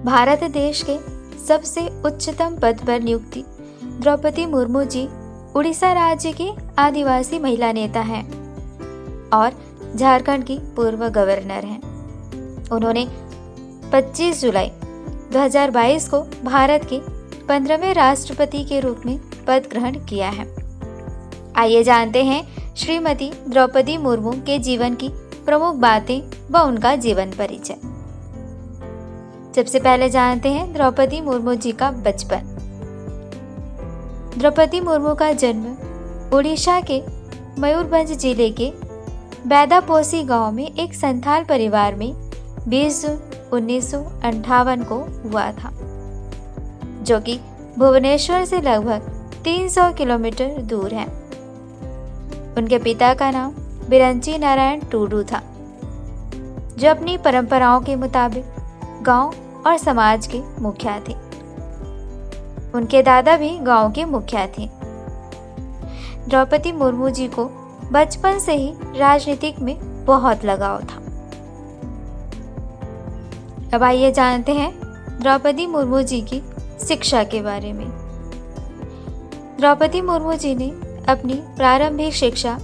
भारत देश के सबसे उच्चतम पद पर नियुक्ति द्रौपदी मुर्मू जी उड़ीसा राज्य की आदिवासी महिला नेता हैं और झारखंड की पूर्व गवर्नर हैं। उन्होंने 25 जुलाई 2022 को भारत के 15वें राष्ट्रपति के रूप में पद ग्रहण किया है। आइए जानते हैं श्रीमती द्रौपदी मुर्मू के जीवन की प्रमुख बातें व उनका जीवन परिचय। सबसे पहले जानते हैं द्रौपदी मुर्मू जी का बचपन। द्रौपदी मुर्मू का जन्म उड़ीसा के मयूरभंज जिले के बैदापोसी गांव में एक संथाल परिवार में 20 जून 1958 को हुआ था, जो कि भुवनेश्वर से लगभग 300 किलोमीटर दूर है। उनके पिता का नाम बिरंची नारायण टूडू था, जो अपनी परंपराओं के मुताबिक गांव और समाज के मुखिया थे। उनके दादा भी गांव के मुखिया थे। द्रौपदी मुर्मू जी को बचपन से ही राजनीतिक में बहुत लगाव था। अब आइए जानते हैं द्रौपदी मुर्मू जी की शिक्षा के बारे में। द्रौपदी मुर्मू जी ने अपनी प्रारंभिक शिक्षा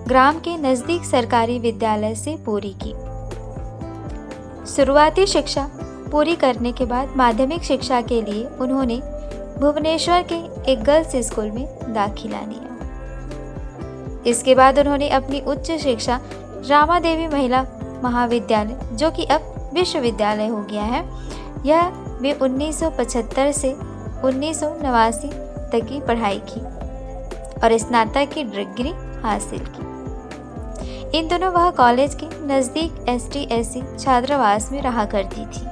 ग्राम के नजदीक सरकारी विद्यालय से पूरी की। शुरुआती शिक्षा पूरी करने के बाद माध्यमिक शिक्षा के लिए उन्होंने भुवनेश्वर के एक गर्ल्स स्कूल में दाखिला लिया। इसके बाद उन्होंने अपनी उच्च शिक्षा रामा देवी महिला महाविद्यालय, जो कि अब विश्वविद्यालय हो गया है, यह वे 1975 से 1989 तक की पढ़ाई की और स्नातक की डिग्री हासिल की। इन दोनों वह कॉलेज के नजदीक ST/SC छात्रावास में रहा करती थी।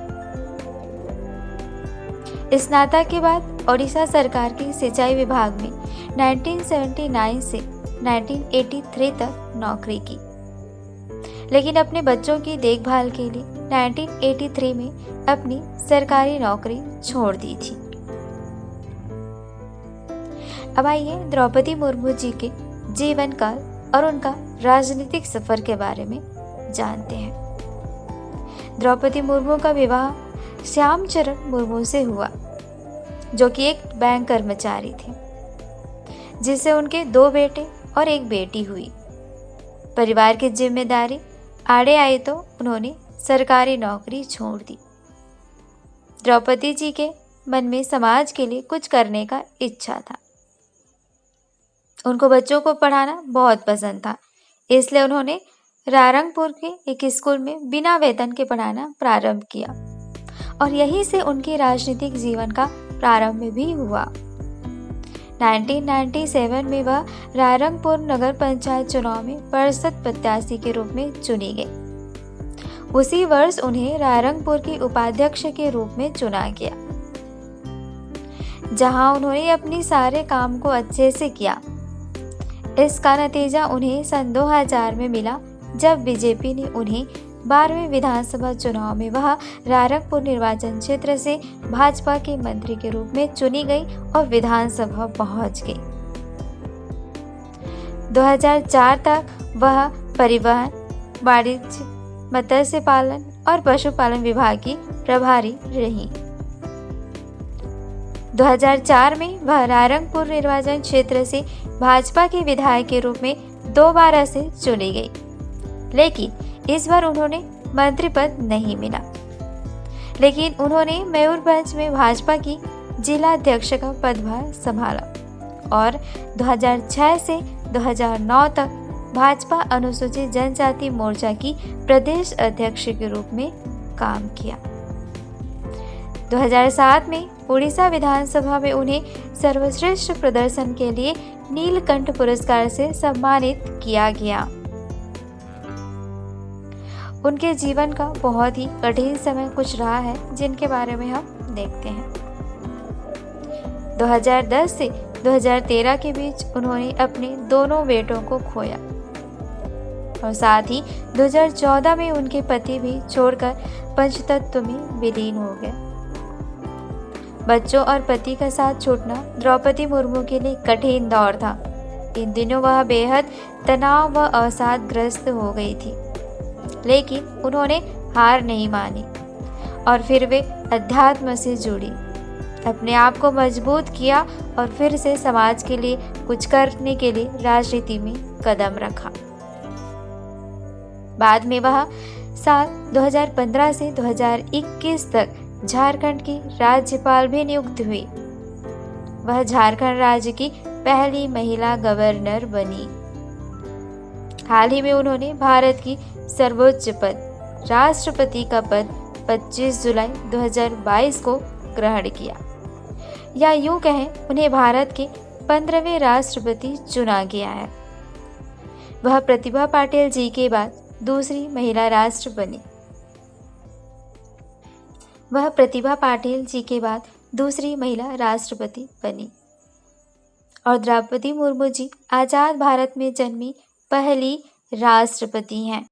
स्नातक के बाद ओडिशा सरकार के सिंचाई विभाग में 1979 से 1983 तक नौकरी की, लेकिन अपने बच्चों की देखभाल के लिए 1983 में अपनी सरकारी नौकरी छोड़ दी थी। अब आइए द्रौपदी मुर्मू जी के जीवन काल और उनका राजनीतिक सफर के बारे में जानते हैं। द्रौपदी मुर्मू का विवाह श्यामचरण मुर्मू से हुआ, जो कि एक बैंक कर्मचारी थे, जिससे उनके 2 बेटे और 1 बेटी हुई। परिवार की जिम्मेदारी आड़े आई तो उन्होंने सरकारी नौकरी छोड़ दी। द्रौपदी जी के मन में समाज के लिए कुछ करने का इच्छा था। उनको बच्चों को पढ़ाना बहुत पसंद था, इसलिए उन्होंने रारंगपुर के एक स्कूल में बिना वेतन के पढ़ाना प्रारंभ किया और यहीं से उनके राजनीतिक जीवन का प्रारंभ भी हुआ। 1997 में वह रारंगपुर नगर पंचायत चुनाव में पार्षद प्रत्याशी के रूप में चुनी गई। उसी वर्ष उन्हें रारंगपुर की उपाध्यक्ष के रूप में चुना गया, जहां उन्होंने अपनी सारे काम को अच्छे से किया। इसका नतीजा उन्हें सन 2000 में मिला, जब बीजेपी ने उन्हें 12वें विधानसभा चुनाव में वह रारंगपुर निर्वाचन क्षेत्र से भाजपा के मंत्री के रूप में चुनी गई और विधानसभा पहुंच गई। 2004 तक वह परिवहन, वाणिज्य, मत्स्य पालन और पशुपालन विभाग की प्रभारी रही। 2004 में वह रारंगपुर निर्वाचन क्षेत्र से भाजपा के विधायक के रूप में दोबारा से चुनी गई, लेकिन इस बार उन्होंने मंत्री पद नहीं मिला। लेकिन उन्होंने मयूरभंज में भाजपा की जिला अध्यक्ष का पदभार संभाला और 2006 से 2009 तक भाजपा अनुसूचित जनजाति मोर्चा की प्रदेश अध्यक्ष के रूप में काम किया। 2007 में उड़ीसा विधानसभा में उन्हें सर्वश्रेष्ठ प्रदर्शन के लिए नीलकंठ पुरस्कार से सम्मानित किया गया। उनके जीवन का बहुत ही कठिन समय कुछ रहा है, जिनके बारे में हम देखते हैं। 2010 से 2013 के बीच उन्होंने अपने दोनों बेटों को खोया और साथ ही 2014 में उनके पति भी छोड़कर पंचतत्व में विलीन हो गए। बच्चों और पति का साथ छूटना द्रौपदी मुर्मू के लिए कठिन दौर था। इन दिनों वह बेहद तनाव व अवसादग्रस्त हो गई थी, लेकिन उन्होंने हार नहीं मानी और फिर वे अध्यात्म से जुड़ी, अपने आप को मजबूत किया और फिर से समाज के लिए कुछ करने के लिए राजनीति में कदम रखा। बाद में वह साल 2015 से 2021 तक झारखंड की राज्यपाल भी नियुक्त हुई। वह झारखंड राज्य की पहली महिला गवर्नर बनी। हाल ही में उन्होंने भारत की सर्वोच्च पद राष्ट्रपति का पद 25 जुलाई 2022 को ग्रहण किया, या यूं कहें उन्हें भारत के 15वें राष्ट्रपति चुना गया है। वह प्रतिभा पाटिल जी के बाद दूसरी महिला राष्ट्रपति बनी। वह प्रतिभा पाटिल जी के बाद दूसरी महिला राष्ट्रपति बनी और द्रौपदी मुर्मू जी आजाद भारत में जन्मी पहली राष्ट्रपति हैं।